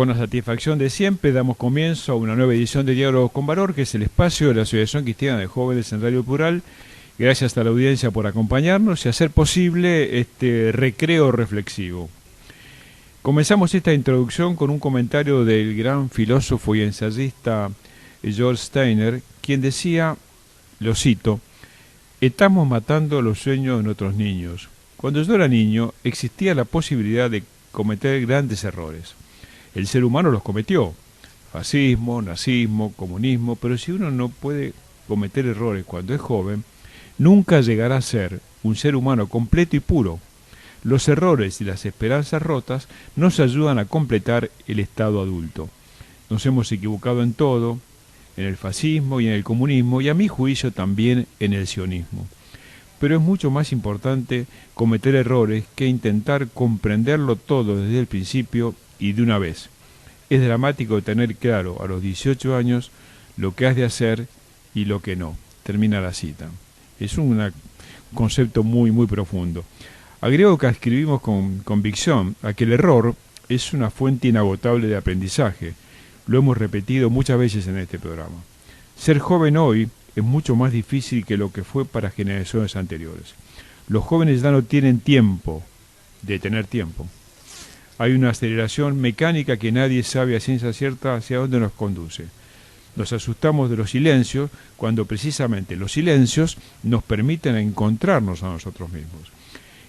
Con la satisfacción de siempre damos comienzo a una nueva edición de Diálogos con Valor, que es el espacio de la Asociación Cristiana de Jóvenes en Radio Plural. Gracias a la audiencia por acompañarnos y hacer posible este recreo reflexivo. Comenzamos esta introducción con un comentario del gran filósofo y ensayista George Steiner, quien decía, lo cito, «Estamos matando los sueños de nuestros niños. Cuando yo era niño existía la posibilidad de cometer grandes errores. El ser humano los cometió, fascismo, nazismo, comunismo, pero si uno no puede cometer errores cuando es joven, nunca llegará a ser un ser humano completo y puro. Los errores y las esperanzas rotas nos ayudan a completar el estado adulto. Nos hemos equivocado en todo, en el fascismo y en el comunismo, y a mi juicio también en el sionismo. Pero es mucho más importante cometer errores que intentar comprenderlo todo desde el principio y de una vez. Es dramático tener claro a los 18 años lo que has de hacer y lo que no». Termina la cita. Es un concepto muy, muy profundo. Agrego que escribimos con convicción a que el error es una fuente inagotable de aprendizaje. Lo hemos repetido muchas veces en este programa. Ser joven hoy es mucho más difícil que lo que fue para generaciones anteriores. Los jóvenes ya no tienen tiempo de tener tiempo. Hay una aceleración mecánica que nadie sabe a ciencia cierta hacia dónde nos conduce. Nos asustamos de los silencios cuando precisamente los silencios nos permiten encontrarnos a nosotros mismos.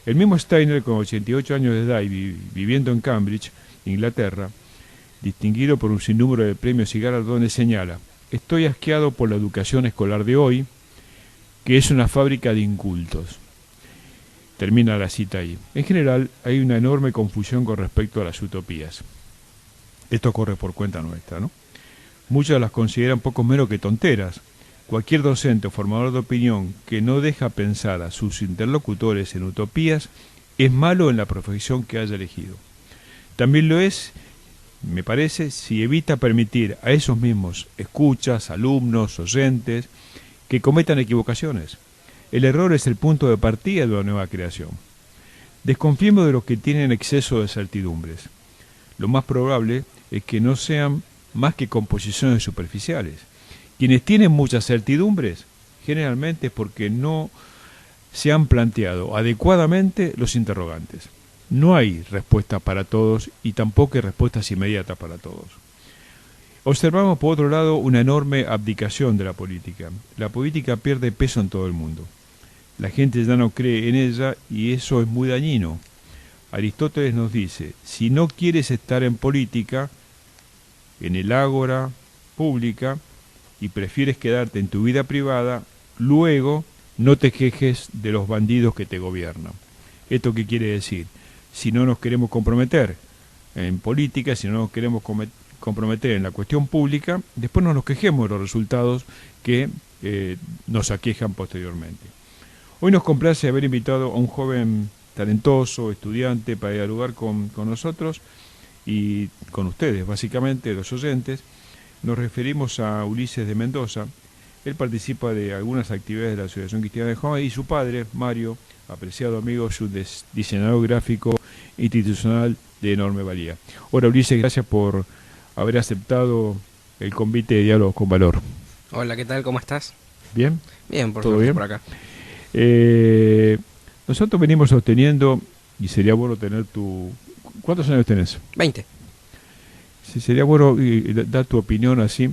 El mismo Steiner, con 88 años de edad y viviendo en Cambridge, Inglaterra, distinguido por un sinnúmero de premios y galardones, señala: «Estoy asqueado por la educación escolar de hoy, que es una fábrica de incultos». Termina la cita ahí. En general, hay una enorme confusión con respecto a las utopías. Esto corre por cuenta nuestra, ¿no? Muchas las consideran poco menos que tonteras. Cualquier docente o formador de opinión que no deja pensar a sus interlocutores en utopías es malo en la profesión que haya elegido. También lo es, me parece, si evita permitir a esos mismos escuchas, alumnos, oyentes, que cometan equivocaciones. El error es el punto de partida de una nueva creación. Desconfiemos de los que tienen exceso de certidumbres. Lo más probable es que no sean más que composiciones superficiales. Quienes tienen muchas certidumbres, generalmente es porque no se han planteado adecuadamente los interrogantes. No hay respuestas para todos y tampoco hay respuestas inmediatas para todos. Observamos, por otro lado, una enorme abdicación de la política. La política pierde peso en todo el mundo. La gente ya no cree en ella y eso es muy dañino. Aristóteles nos dice, si no quieres estar en política, en el ágora pública, y prefieres quedarte en tu vida privada, luego no te quejes de los bandidos que te gobiernan. ¿Esto qué quiere decir? Si no nos queremos comprometer en política, si no nos queremos comprometer en la cuestión pública, después no nos quejemos de los resultados que nos aquejan posteriormente. Hoy nos complace haber invitado a un joven talentoso, estudiante, para dialogar con nosotros y con ustedes, básicamente, los oyentes. Nos referimos a Ulises de Mendoza. Él participa de algunas actividades de la Asociación Cristiana de Jóvenes y su padre, Mario, apreciado amigo, es un diseñador gráfico institucional de enorme valía. Hola Ulises, gracias por haber aceptado el convite de Diálogos con Valor. Hola, ¿qué tal? ¿Cómo estás? ¿Bien? Bien, ¿Todo bien? por acá. Nosotros venimos sosteniendo, y sería bueno tener tu... ¿Cuántos años tenés? 20. Sí, sería bueno dar tu opinión así.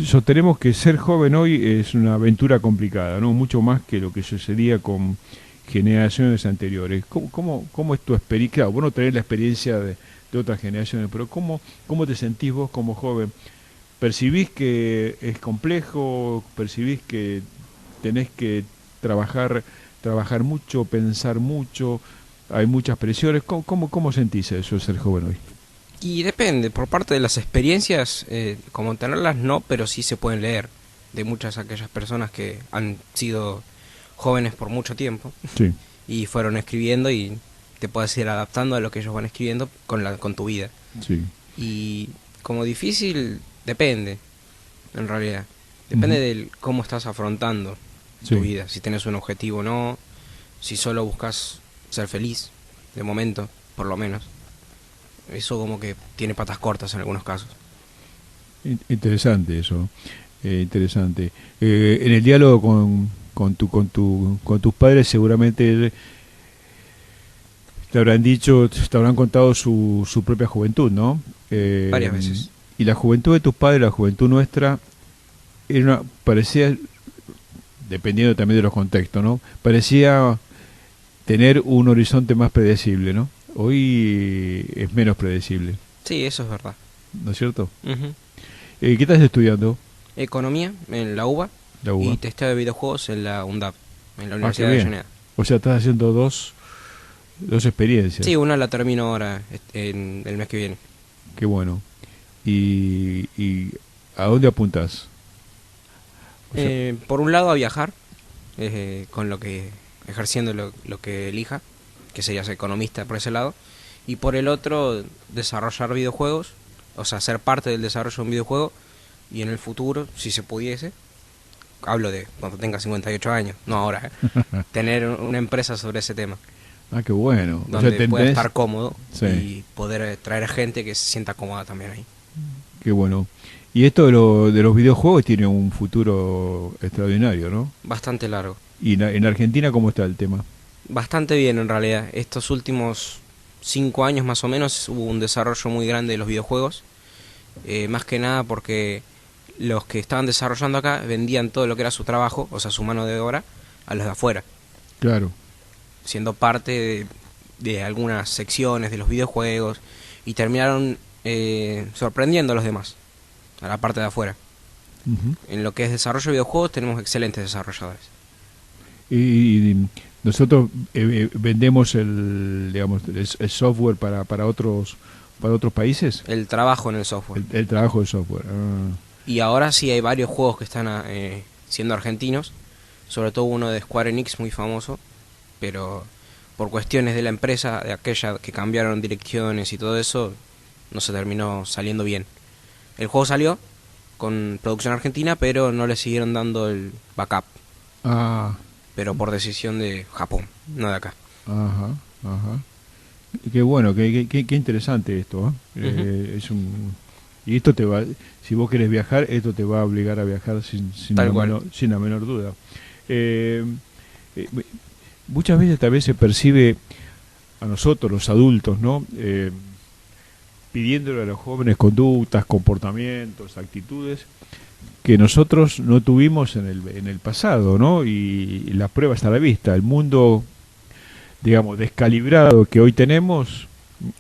Sostenemos que ser joven hoy es una aventura complicada, ¿no? Mucho más que lo que sucedía con generaciones anteriores. ¿Cómo es tu experiencia? Claro, vos no tenés la experiencia de otras generaciones, pero ¿cómo te sentís vos como joven? ¿Percibís que es complejo? ¿Percibís que tenés que trabajar mucho, pensar mucho? ¿Hay muchas presiones? ¿Cómo sentís eso de ser joven hoy? Y depende, por parte de las experiencias, como tenerlas no, pero sí se pueden leer de muchas aquellas personas que han sido jóvenes por mucho tiempo. Sí. Y fueron escribiendo y te puedes ir adaptando a lo que ellos van escribiendo con tu vida. Sí. Y como difícil, depende, en realidad. Depende de cómo estás afrontando tu vida, si tenés un objetivo o no, si solo buscas ser feliz, de momento, por lo menos. eso como que tiene patas cortas en algunos casos. Interesante eso, interesante. En el diálogo con tus padres seguramente te habrán dicho, te habrán contado su propia juventud, ¿no? Varias veces. Y la juventud de tus padres, la juventud nuestra, parecía, dependiendo también de los contextos, ¿no? Parecía tener un horizonte más predecible, ¿no? Hoy es menos predecible, Sí, eso es verdad. ¿no es cierto? Ujú. ¿Qué estás estudiando? Economía en la UBA La y UBA. testeo de videojuegos en la UNDAP, en la Ah, qué Universidad de bien. Avellaneda. O sea, estás haciendo dos experiencias. Sí, una la termino ahora en el mes que viene. Qué bueno. ¿Y a dónde apuntas? O sea, Por un lado a viajar, con lo que ejerciendo lo que elija, que sería ser economista por ese lado, y por el otro desarrollar videojuegos, o sea, ser parte del desarrollo de un videojuego y en el futuro, si se pudiese, hablo de cuando tenga 58 años, no ahora, tener una empresa sobre ese tema, qué bueno. O donde sea, pueda tenés, estar cómodo sí, y poder traer gente que se sienta cómoda también ahí. qué bueno. Y esto de los videojuegos tiene un futuro extraordinario, ¿no? Bastante largo. ¿Y en Argentina cómo está el tema? Bastante bien en realidad. Estos últimos 5 años más o menos hubo un desarrollo muy grande de los videojuegos. Más que nada porque los que estaban desarrollando acá vendían todo lo que era su trabajo, o sea, su mano de obra, a los de afuera, Claro. siendo parte de algunas secciones de los videojuegos y terminaron sorprendiendo a los demás, a la parte de afuera. Ujú. En lo que es desarrollo de videojuegos tenemos excelentes desarrolladores. Y nosotros vendemos digamos, el software para otros países, El trabajo en el software. el trabajo de software. Y ahora sí hay varios juegos que están siendo argentinos, sobre todo uno de Square Enix muy famoso, pero por cuestiones de la empresa, de aquella que cambiaron direcciones y todo eso, no se terminó saliendo bien. El juego salió con producción argentina, pero no le siguieron dando el backup, Ah, pero por decisión de Japón, no de acá. ajá, ajá. Qué bueno, qué interesante esto, ¿eh? Ujú. Y esto si vos querés viajar, esto te va a obligar a viajar Tal cual. sin la menor duda. Eh, eh, Muchas veces tal vez se percibe a nosotros, los adultos, ¿no? Pidiéndole a los jóvenes conductas, comportamientos, actitudes que nosotros no tuvimos en el pasado, ¿no? Y la prueba está a la vista. El mundo, digamos, descalibrado que hoy tenemos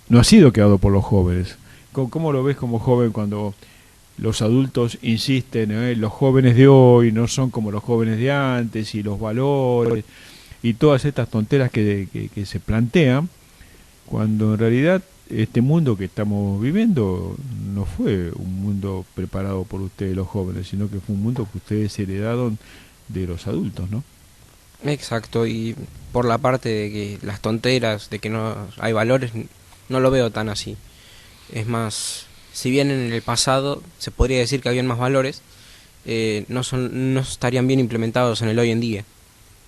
no ha sido creado por los jóvenes. ¿Cómo lo ves como joven cuando los adultos insisten, los jóvenes de hoy no son como los jóvenes de antes y los valores y todas estas tonteras que se plantean, cuando en realidad este mundo que estamos viviendo no fue un mundo preparado por ustedes los jóvenes, sino que fue un mundo que ustedes heredaron de los adultos, ¿no? Exacto, y por la parte de que las tonteras, de que no hay valores, no lo veo tan así. Es más, si bien en el pasado se podría decir que habían más valores, no estarían bien implementados en el hoy en día.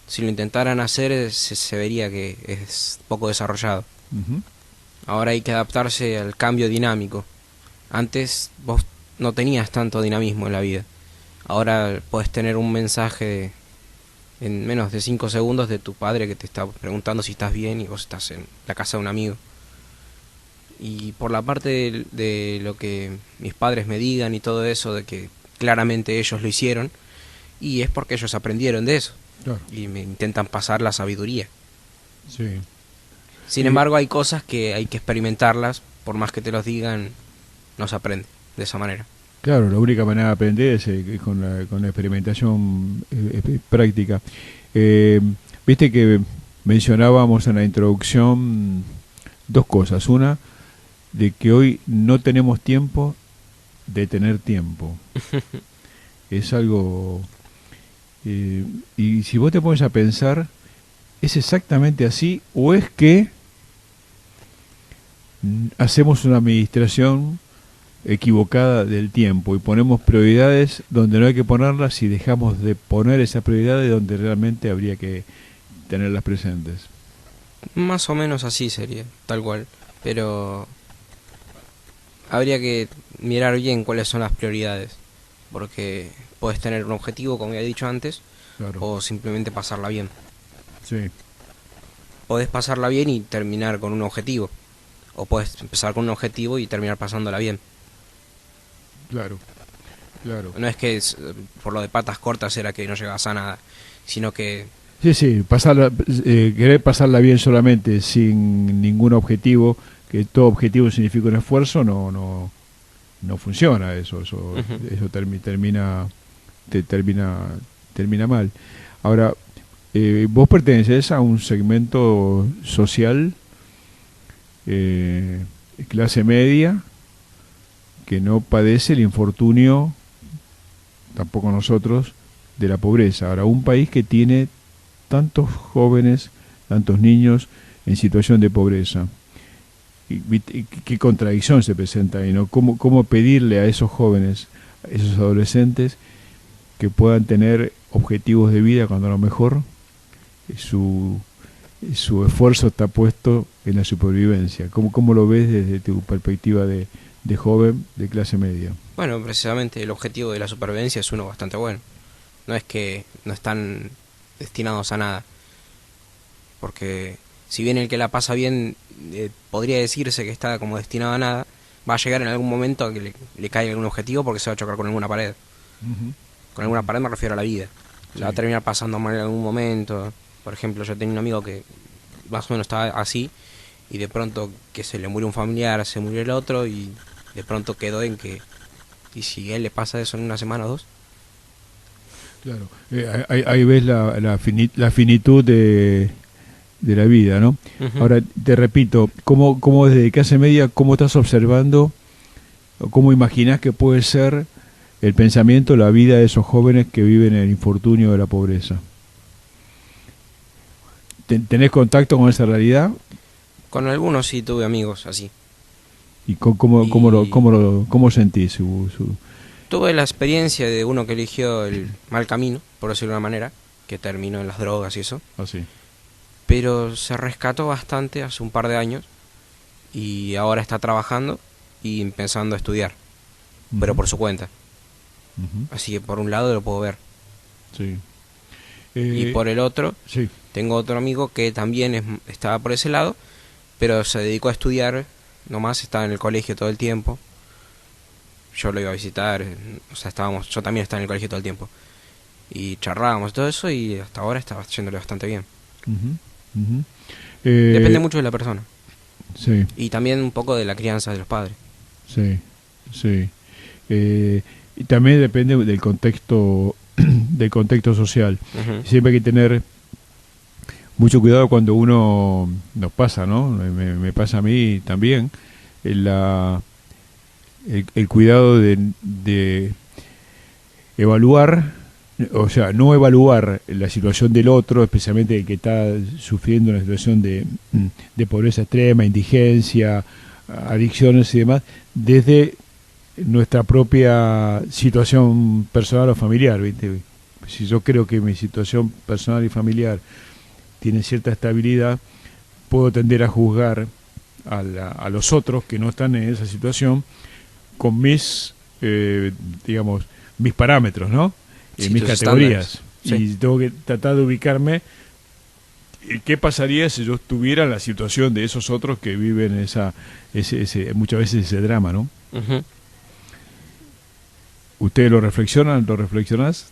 Si lo intentaran hacer, se vería que es poco desarrollado. Ujú. Ahora hay que adaptarse al cambio dinámico. Antes vos no tenías tanto dinamismo en la vida. Ahora podés tener un mensaje en menos de 5 segundos de tu padre que te está preguntando si estás bien y vos estás en la casa de un amigo. Y por la parte de lo que mis padres me digan y todo eso, de que claramente ellos lo hicieron, y es porque ellos aprendieron de eso Claro. y me intentan pasar la sabiduría. Sí. Sin embargo, hay cosas que hay que experimentarlas, por más que te los digan, no se aprende de esa manera. Claro, la única manera de aprender es con la experimentación práctica. Eh, Viste que mencionábamos en la introducción dos cosas. Una, de que hoy no tenemos tiempo de tener tiempo. Es algo... y si vos te pones a pensar, ¿es exactamente así o es que hacemos una administración equivocada del tiempo y ponemos prioridades donde no hay que ponerlas y dejamos de poner esas prioridades donde realmente habría que tenerlas presentes? Más o menos así sería, tal cual. Pero habría que mirar bien cuáles son las prioridades, porque puedes tener un objetivo, como ya he dicho antes, Claro. o simplemente pasarla bien. Sí, Podés pasarla bien y terminar con un objetivo, o puedes empezar con un objetivo y terminar pasándola bien. claro, claro. No es que por lo de patas cortas era que no llegabas a nada, sino que Sí, sí, querer pasarla bien solamente sin ningún objetivo, que todo objetivo significa un esfuerzo, no funciona ujú. eso termina, termina mal. Ahora, vos perteneces a un segmento social, eh, clase media, que no padece el infortunio, tampoco nosotros, de la pobreza. Ahora, un país que tiene tantos jóvenes, tantos niños en situación de pobreza. ¿Qué contradicción se presenta ahí, no? ¿Cómo pedirle a esos jóvenes, a esos adolescentes, que puedan tener objetivos de vida cuando a lo mejor su, su esfuerzo está puesto en la supervivencia? ¿Cómo lo ves desde tu perspectiva de joven de clase media? Bueno, precisamente el objetivo de la supervivencia es uno bastante bueno. No es que no están destinados a nada, porque si bien el que la pasa bien podría decirse que está como destinado a nada, va a llegar en algún momento a que le caiga algún objetivo porque se va a chocar con alguna pared. Ujú. Con alguna pared me refiero a la vida. La va a Sí. terminar pasando mal en algún momento. Por ejemplo, yo tenía un amigo que más o menos estaba así y de pronto que se le murió un familiar, se murió el otro y de pronto quedó en que, ¿y si a él le pasa eso en una semana o dos? Claro. Ahí ves la finitud de la vida, ¿no? Ujú. Ahora, te repito, ¿cómo desde clase media, cómo estás observando o cómo imaginas que puede ser el pensamiento, la vida de esos jóvenes que viven el infortunio de la pobreza? ¿Tenés contacto con esa realidad? Con algunos sí tuve amigos así. ¿Y Y cómo sentís tuve la experiencia de uno que eligió el mal camino, por decirlo de una manera, que terminó en las drogas y eso. así? Pero se rescató bastante hace un par de años y ahora está trabajando y empezando a estudiar, pero Ujú, por su cuenta. ujú, Así que por un lado lo puedo ver. sí. Y por el otro, Sí. tengo otro amigo que también estaba por ese lado, pero se dedicó a estudiar, nomás estaba en el colegio todo el tiempo. Yo lo iba a visitar, o sea, yo también estaba en el colegio todo el tiempo. Y charlábamos todo eso y hasta ahora estaba yéndole bastante bien. Ujú, ujú. Depende Eh, mucho de la persona sí, y también un poco de la crianza de los padres. sí, sí. Y también depende del contexto social. Ujú. Siempre hay que tener mucho cuidado cuando uno nos pasa, ¿no? Me pasa a mí también, el, la, el cuidado de evaluar, o sea, no evaluar la situación del otro, especialmente el que está sufriendo una situación de pobreza extrema, indigencia, adicciones y demás, desde nuestra propia situación personal o familiar, ¿viste? Si yo creo que mi situación personal y familiar tiene cierta estabilidad, puedo tender a juzgar a los otros que no están en esa situación con digamos, mis parámetros, ¿no? Sí, Mis tus estándares. categorías. Sí. Y tengo que tratar de ubicarme. ¿Qué pasaría si yo estuviera en la situación de esos otros que viven muchas veces ese drama, ¿no? Ujú. ¿Ustedes lo reflexionan? ¿Lo reflexionás?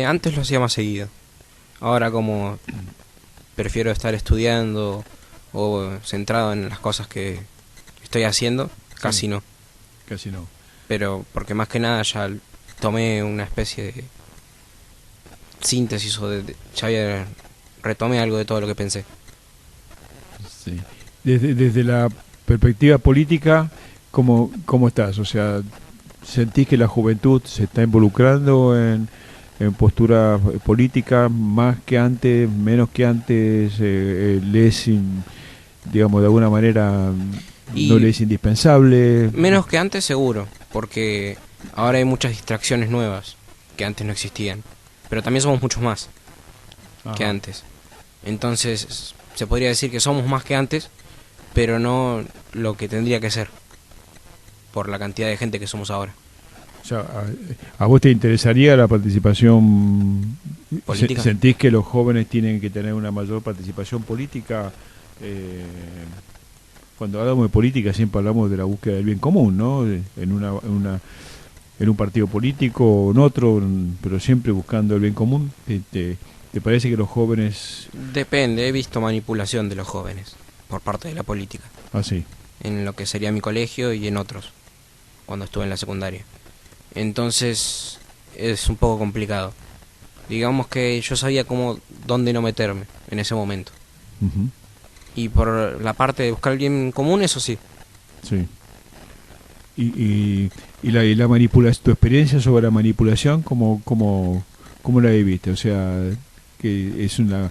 Antes lo hacía más seguido. Ahora como prefiero estar estudiando o centrado en las cosas que estoy haciendo, Sí, casi no. casi no. Pero porque más que nada ya tomé una especie de síntesis o retomé algo de todo lo que pensé. Sí. Desde la perspectiva política, ¿cómo estás? O sea, ¿sentís que la juventud se está involucrando en posturas políticas más que antes, menos que antes? Digamos, de alguna manera, no le Y es indispensable? menos que antes seguro, porque ahora hay muchas distracciones nuevas que antes no existían. Pero también somos muchos más que Ajá. antes. Entonces se podría decir que somos más que antes, pero no lo que tendría que ser. por la cantidad de gente que somos ahora. O sea, ¿a vos te interesaría la participación ¿Política? ¿Sentís que los jóvenes tienen que tener una mayor participación política? Eh, Cuando hablamos de política siempre hablamos de la búsqueda del bien común, ¿no? En un partido político o en otro, pero siempre buscando el bien común. ¿Te parece que los jóvenes... Depende, he visto manipulación de los jóvenes por parte de la política, sí, en lo que sería mi colegio y en otros, cuando estuve en la secundaria. Entonces es un poco complicado. Digamos que yo sabía dónde no meterme en ese momento. ujú, Y por la parte de buscar el bien común, eso sí. sí. Y la manipulación, tu experiencia sobre la manipulación, ¿cómo la viviste? O sea, que es una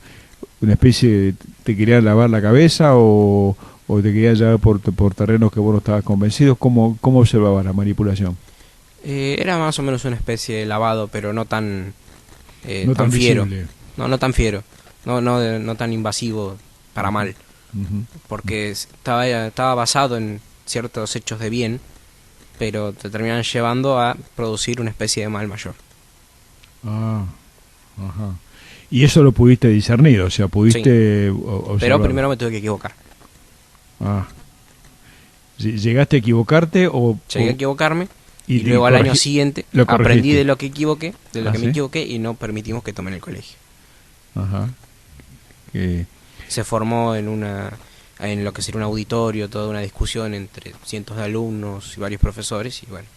especie de, ¿te querían lavar la cabeza o te querían llevar por terrenos que vos no estabas convencido? ¿Cómo observabas la manipulación? Era más o menos una especie de lavado, pero no tan No tan tan fiero. visible. No tan fiero. No tan invasivo para mal. Ujú. Porque estaba basado en ciertos hechos de bien, pero te terminan llevando a producir una especie de mal mayor. Ah, ajá. Y eso lo pudiste discernir, o sea, pudiste observar. Pero primero me tuve que equivocar. Ah. ¿Llegaste a equivocarte o...? Llegué a o- equivocarme y luego al año siguiente lo aprendí corregiste? de lo que equivoqué, de lo ¿Ah, que me sí? equivoqué y no permitimos que tomen el colegio. Ajá. Que- Se formó en lo que sería un auditorio, toda una discusión entre cientos de alumnos y varios profesores y bueno.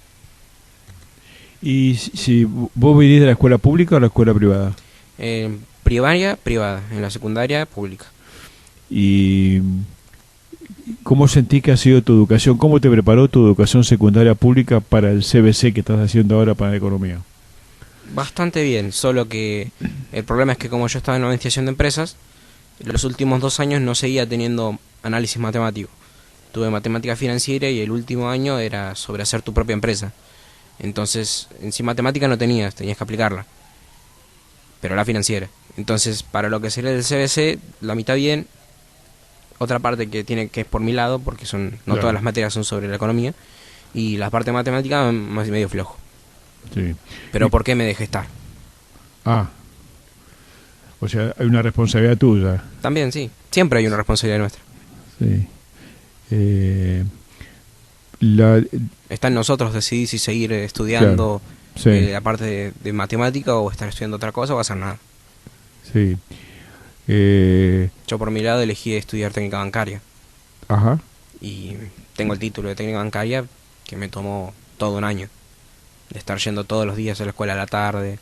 Y si vos venís de la escuela pública o la escuela privada, Primaria, privada, en la secundaria, pública. y ¿cómo sentís que ha sido tu educación? ¿Cómo te preparó tu educación secundaria pública para el CBC que estás haciendo ahora para la economía? Bastante bien, solo que el problema es que como yo estaba en administración de empresas, los últimos 2 años no seguía teniendo análisis matemático. Tuve matemática financiera y el último año era sobre hacer tu propia empresa. Entonces, en sí matemática no tenías que aplicarla, pero la financiera. Entonces, para lo que sería el CBC, la mitad bien, otra parte que es por mi lado, porque no Claro. todas las materias son sobre la economía, y la parte matemática más y medio flojo. Sí. Pero Y- ¿por qué me dejé estar? Ah, o sea, hay una responsabilidad tuya. También, sí, siempre hay una responsabilidad nuestra. Sí. Eh, la, Está en nosotros decidir si seguir estudiando sí, la parte de matemática o estar estudiando otra cosa o hacer nada. sí. Yo por mi lado elegí estudiar técnica bancaria Ajá. y tengo el título de técnica bancaria que me tomó todo un año. De estar yendo todos los días a la escuela a la tarde,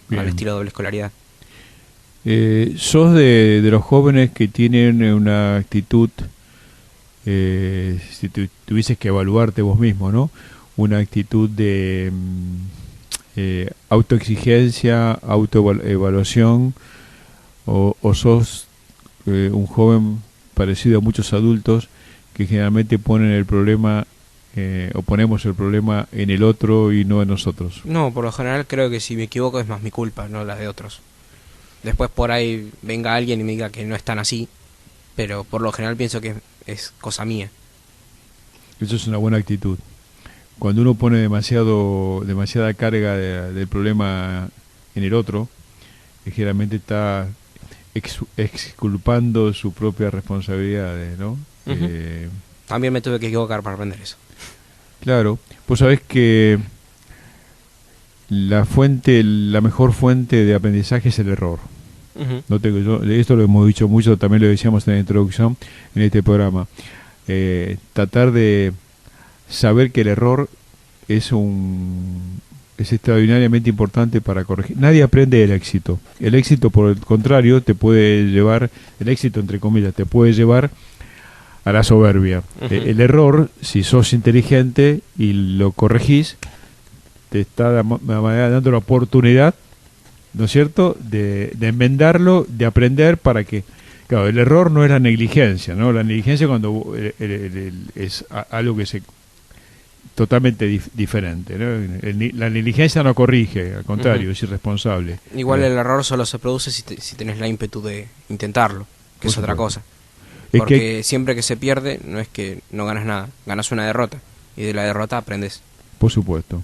Bien. al estilo doble escolaridad. ¿Sos de los jóvenes que tienen una actitud, si tuvieses que evaluarte vos mismo, ¿no? Una actitud de autoexigencia, autoevaluación, o sos un joven parecido a muchos adultos que generalmente ponen el problema o ponemos el problema en el otro y no en nosotros? No, por lo general creo que si me equivoco es más mi culpa, no la de otros. Después por ahí venga alguien y me diga que no es tan así, pero por lo general pienso que es cosa mía. Eso es una buena actitud. Cuando uno pone demasiada carga del problema en el otro, generalmente está exculpando su propia responsabilidad, ¿no? Ujú. También me tuve que equivocar para aprender eso. Claro, pues sabés que la mejor fuente de aprendizaje es el error. Ujú. No esto lo hemos dicho mucho, también lo decíamos en la introducción en este programa. Tratar de saber que el error es extraordinariamente importante para corregir. Nadie aprende del éxito. El éxito, por el contrario, te puede llevar, el éxito entre comillas, te puede llevar a la soberbia. Ujú. El error, si sos inteligente y lo corregís, te está dando la oportunidad, ¿no es cierto?, de enmendarlo, de aprender para que... Claro, el error no es la negligencia, ¿no? La negligencia cuando es algo que se totalmente diferente, ¿no? La negligencia no corrige, al contrario, Ujú. es irresponsable. Igual el error solo se produce si tenés la ímpetu de intentarlo, que Por es otra supuesto. cosa. Es Porque que siempre que se pierde no es que no ganas nada, ganas una derrota. y de la derrota aprendes. Por supuesto.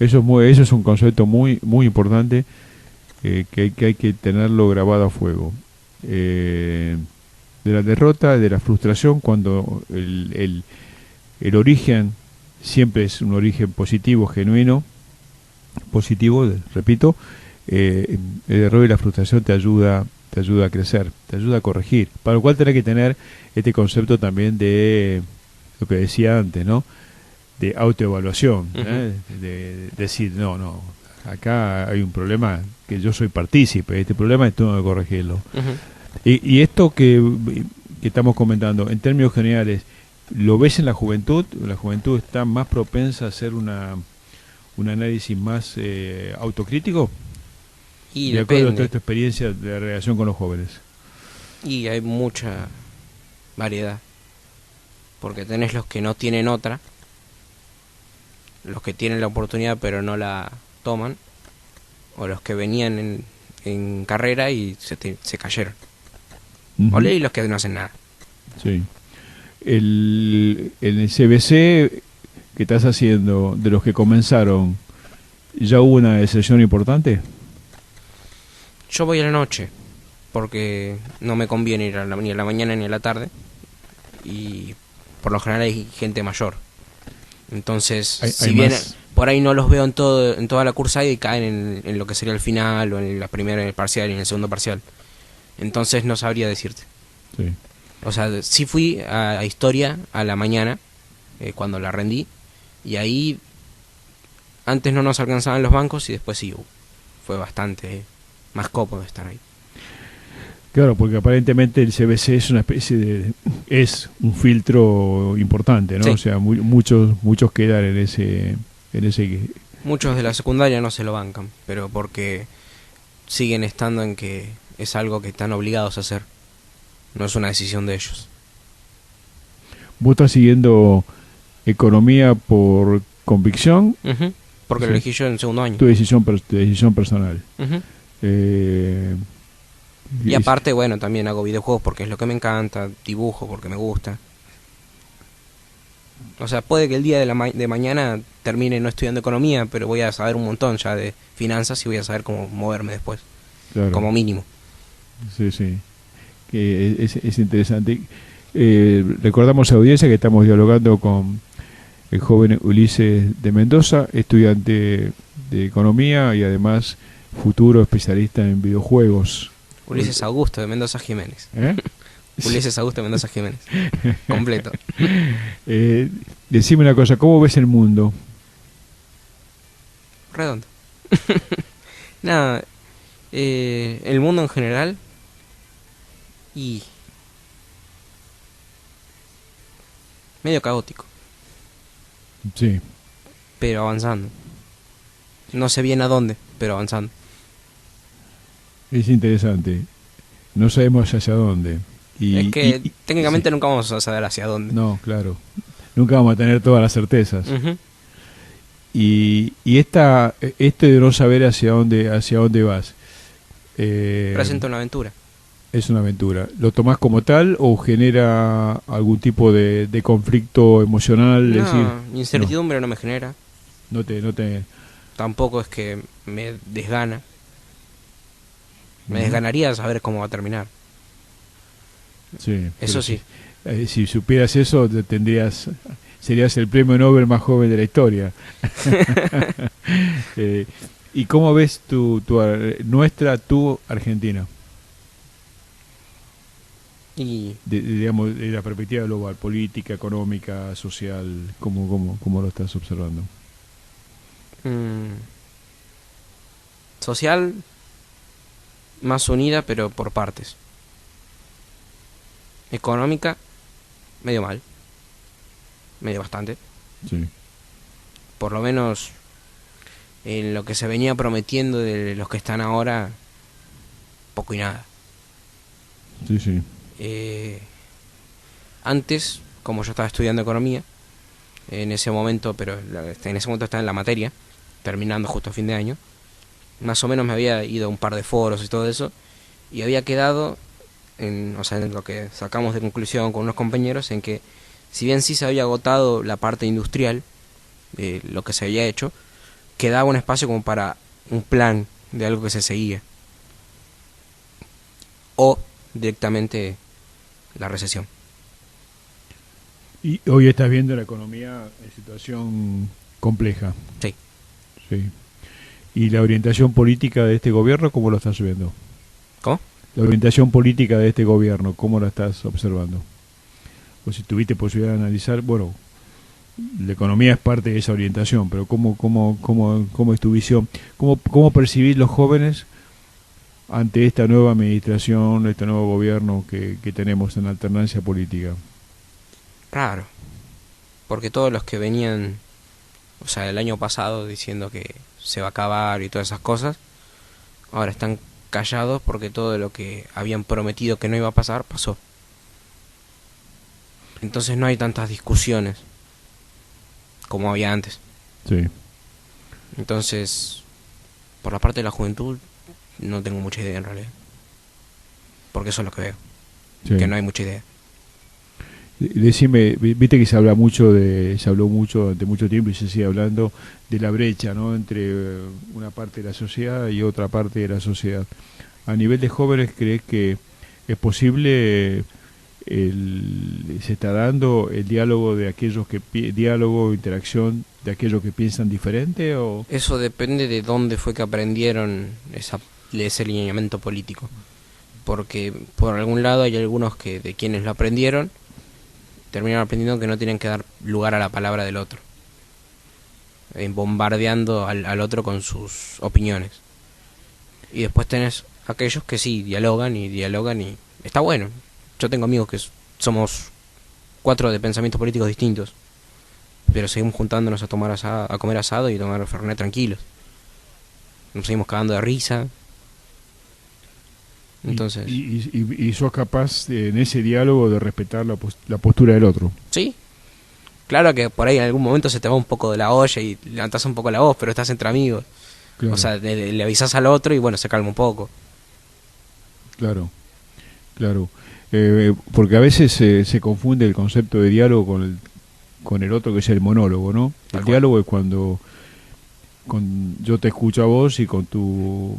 Eso es un concepto muy muy importante, que hay que tenerlo grabado a fuego. De la derrota, de la frustración, cuando el origen siempre es un origen positivo, genuino, positivo, repito, el error y la frustración te ayuda a crecer, te ayuda a corregir, para lo cual tenés que tener este concepto también de lo que decía antes, ¿no? De autoevaluación, de decir, no, acá hay un problema que yo soy partícipe, este problema tengo que corregirlo. Y esto que estamos comentando, en términos generales, ¿lo ves en la juventud? ¿La juventud está más propensa a hacer un análisis más autocrítico? Y De acuerdo a depende. toda tu experiencia de relación con los jóvenes. Y hay mucha variedad. Porque tenés los que no tienen otra, los que tienen la oportunidad pero no la toman, o los que venían en carrera y se cayeron. Uh-huh. O y los que no hacen nada. Sí. En el CBC que estás haciendo, de los que comenzaron, ¿ya hubo una decepción importante? Yo voy a la noche, porque no me conviene ir ni a la mañana ni a la tarde, y por lo general hay gente mayor. Entonces, si bien por ahí no los veo en toda la cursada y caen en lo que sería el final, o en la primera, en el parcial y en el segundo parcial. Entonces no sabría decirte. Sí. O sea, sí fui a historia a la mañana, cuando la rendí, y ahí antes no nos alcanzaban los bancos y después sí, fue bastante más cómodo estar ahí. Claro, porque aparentemente el CBC es una especie es un filtro importante, ¿no? Sí. O sea, muchos quedan en ese Muchos de la secundaria no se lo bancan, pero porque siguen estando en que es algo que están obligados a hacer. No es una decisión de ellos. ¿Vos estás siguiendo economía por convicción? Uh-huh. Porque Sí. lo elegí yo en segundo año. Tu decisión personal. Uh-huh. Y aparte, bueno, también hago videojuegos porque es lo que me encanta, dibujo porque me gusta. O sea, puede que el día de mañana termine no estudiando economía, pero voy a saber un montón ya de finanzas y voy a saber cómo moverme después, Claro. como mínimo. Sí, sí. Que es interesante. Recordamos a la audiencia que estamos dialogando con el joven Ulises de Mendoza, estudiante de economía y además futuro especialista en videojuegos. Ulises Augusto de Mendoza Jiménez. ¿Eh? Ulises Augusto de Mendoza Jiménez. Completo. Decime una cosa, ¿cómo ves el mundo? Redondo. Nada, el mundo en general y medio caótico, Sí. pero avanzando. No sé bien a dónde, pero avanzando. Es interesante. No sabemos hacia dónde. Es que técnicamente sí. nunca vamos a saber hacia dónde. No, claro. Nunca vamos a tener todas las certezas. Uh-huh. Y esto de no saber hacia dónde vas, Presenta una aventura. es una aventura. ¿Lo tomás como tal o genera algún tipo de conflicto emocional? No, Es decir, incertidumbre no me genera. no te Tampoco es que me desgana. Me Ujú. desganaría saber cómo va a terminar. Sí, Eso pero sí. Si supieras eso, serías el premio Nobel más joven de la historia. ¿Y cómo ves tu Argentina? Y Digamos, de la perspectiva global, política, económica, social, ¿cómo lo estás observando? social, más unida, pero por partes. Económica, medio mal. Medio bastante. Sí. Por lo menos en lo que se venía prometiendo de los que están ahora, poco y nada. Sí, sí. Antes, como yo estaba estudiando economía, en ese momento, pero en ese momento estaba en la materia, terminando justo a fin de año, más o menos me había ido a un par de foros y todo eso, y había quedado, en lo que sacamos de conclusión con unos compañeros, en que si bien sí se había agotado la parte industrial, lo que se había hecho, quedaba un espacio como para un plan de algo que se seguía. O directamente la recesión. Y hoy estás viendo la economía en situación compleja. Sí. Sí. ¿Y la orientación política de este gobierno, cómo lo estás viendo? ¿Cómo? La orientación política de este gobierno, ¿cómo la estás observando? O si tuviste posibilidad de analizar, bueno, la economía es parte de esa orientación, pero ¿cómo es tu visión? ¿Cómo percibís los jóvenes ante esta nueva administración, este nuevo gobierno que tenemos en alternancia política? Raro. Porque todos los que venían, o sea, el año pasado diciendo que se va a acabar y todas esas cosas, ahora están callados porque todo lo que habían prometido que no iba a pasar, pasó. Entonces no hay tantas discusiones como había antes. Sí. Entonces, por la parte de la juventud, no tengo mucha idea en realidad. Porque eso es lo que veo. Sí. Que no hay mucha idea. Decime, viste que se habló mucho durante mucho tiempo y se sigue hablando de la brecha, ¿no? Entre una parte de la sociedad y otra parte de la sociedad. A nivel de jóvenes, ¿crees que es posible, se está dando el diálogo de aquellos interacción de aquellos que piensan diferente o? Eso depende de dónde fue que aprendieron ese lineamiento político. Porque por algún lado hay algunos que de quienes lo aprendieron terminaron aprendiendo que no tienen que dar lugar a la palabra del otro, bombardeando al otro con sus opiniones. Y después tenés aquellos que sí dialogan y está bueno. Yo tengo amigos que somos 4 de pensamientos políticos distintos, pero seguimos juntándonos a tomar a comer asado y tomar fernet tranquilos. Nos seguimos cagando de risa. Entonces, y sos capaz en ese diálogo de respetar la postura del otro. sí, claro que por ahí en algún momento se te va un poco de la olla y levantás un poco la voz, pero estás entre amigos. Claro. O sea, le avisás al otro y bueno, se calma un poco. Claro. Porque a veces se confunde el concepto de diálogo con el otro, que es el monólogo, ¿no? El diálogo es cuando yo te escucho a vos y con tu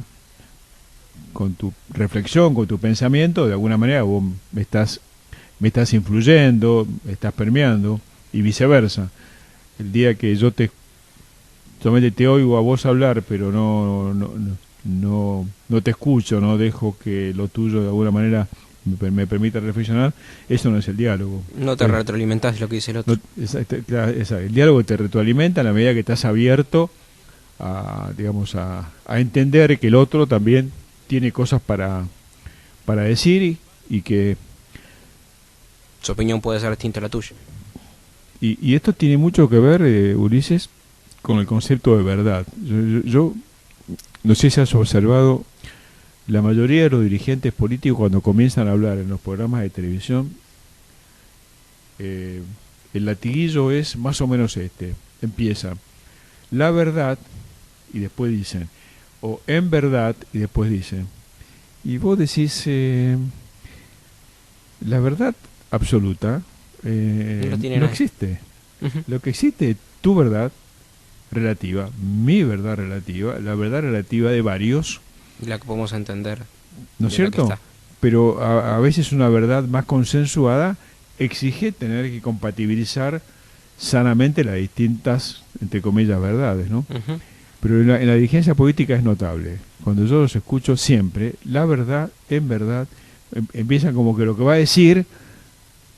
reflexión, con tu pensamiento, de alguna manera vos me estás influyendo, me estás permeando, y viceversa. El día que yo solamente te oigo a vos hablar, pero no te escucho, no dejo que lo tuyo de alguna manera me permita reflexionar, eso no es el diálogo. No te retroalimentás lo que dice el otro. Claro, el diálogo te retroalimenta a la medida que estás abierto a entender que el otro también tiene cosas para decir y que su opinión puede ser distinta a la tuya. Y esto tiene mucho que ver, Ulises, con el concepto de verdad. Yo no sé si has observado, la mayoría de los dirigentes políticos cuando comienzan a hablar en los programas de televisión, el latiguillo es más o menos este. Empieza la verdad y después dicen, o en verdad y después dicen. Y vos decís, la verdad absoluta no existe. Uh-huh. Lo que existe es tu verdad relativa, mi verdad relativa, la verdad relativa de varios. La que podemos entender. ¿No es cierto? Pero a veces una verdad más consensuada exige tener que compatibilizar sanamente las distintas, entre comillas, verdades, ¿no? Uh-huh. Pero en la dirigencia política es notable. Cuando yo los escucho siempre, la verdad, en verdad, empiezan como que lo que va a decir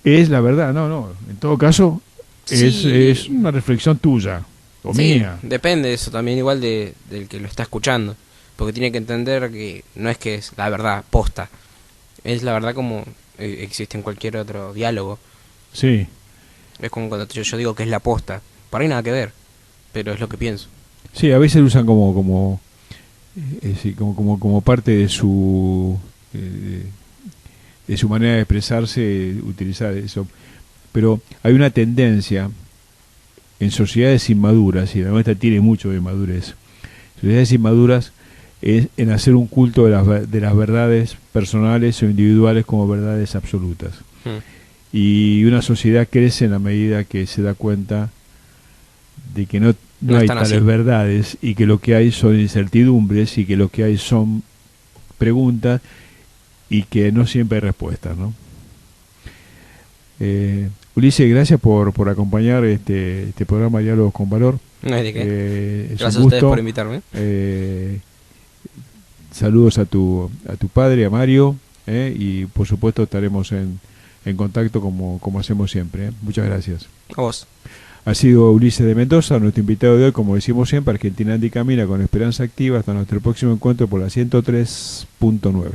es la verdad. No, en todo caso es una reflexión tuya o mía. Depende de eso también, igual del que lo está escuchando. Porque tiene que entender que no es que es la verdad posta, es la verdad como existe en cualquier otro diálogo. Sí. Es como cuando yo digo que es la posta, para ahí nada que ver, pero es lo que pienso. Sí, a veces lo usan como parte de su manera de expresarse, utilizar eso. Pero hay una tendencia en sociedades inmaduras, y la nuestra tiene mucho de madurez, sociedades inmaduras, es en hacer un culto de las verdades personales o individuales como verdades absolutas. Y una sociedad crece en la medida que se da cuenta no hay tales así. verdades, y que lo que hay son incertidumbres, y que lo que hay son preguntas, y que no siempre hay respuestas, ¿no? Ulises, gracias por acompañar este programa Diálogos con Valor. No hay de qué. Es Gracias un a ustedes gusto. por invitarme. Saludos a tu padre, a Mario, y por supuesto estaremos en contacto como hacemos siempre. Muchas gracias. A vos. Ha sido Ulises de Mendoza, nuestro invitado de hoy, como decimos siempre, Argentina Andi Camina con Esperanza Activa. Hasta nuestro próximo encuentro por la 103.9.